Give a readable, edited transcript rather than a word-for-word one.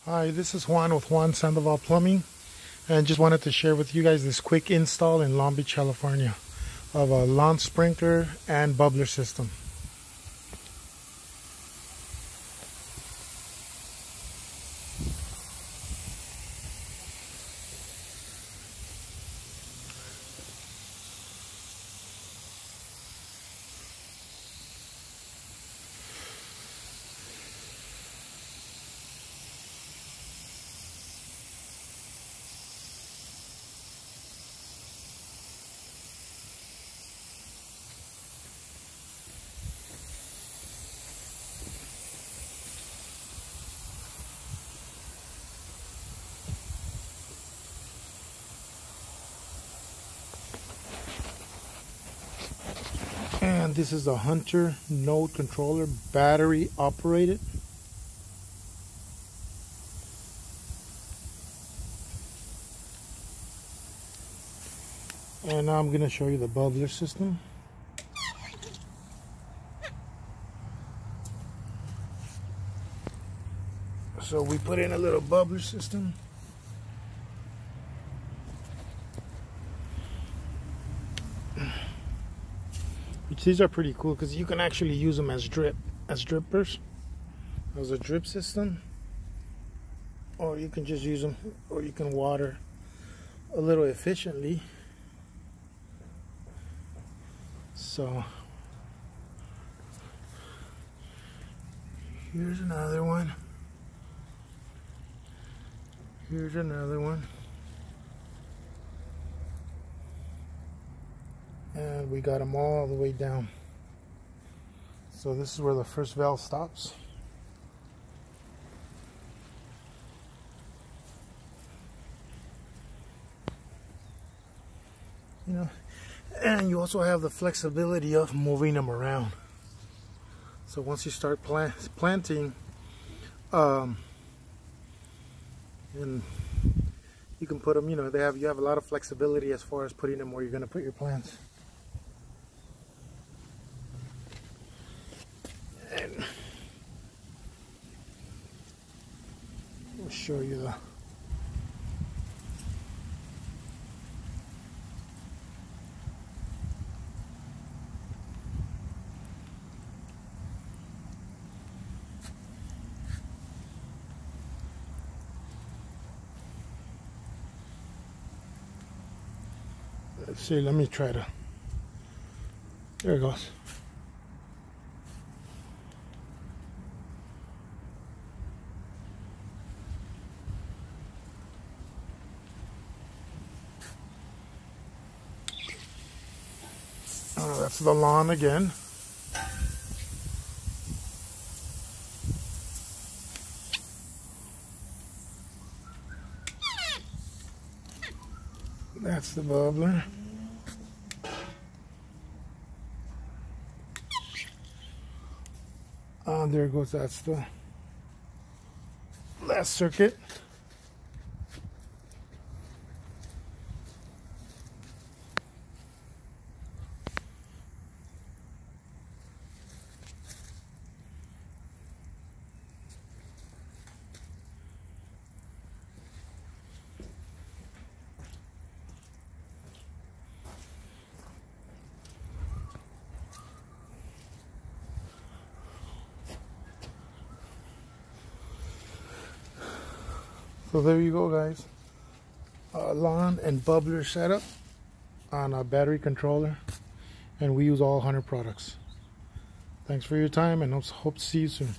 Hi, this is Juan with Juan Sandoval Plumbing, and just wanted to share with you guys this quick install in Long Beach, California of a lawn sprinkler and bubbler system. And this is a Hunter node controller, battery operated. And now I'm going to show you the bubbler system. So we put in a little bubbler system. These are pretty cool because you can actually use them as drippers, as a drip system, or you can just use them, or you can water a little efficiently. So here's another one. Here's another one. And we got them all the way down. So this is where the first valve stops. You know, and you also have the flexibility of moving them around. So once you start planting, and you can put them, you know, you have a lot of flexibility as far as putting them where you're going to put your plants. And I'll show you the let's see, let me try to, there it goes. Oh, that's the lawn again. That's the bubbler. There goes, that's the last circuit. So there you go, guys. Lawn and bubbler setup on a battery controller, and we use all Hunter products. Thanks for your time, and hope to see you soon.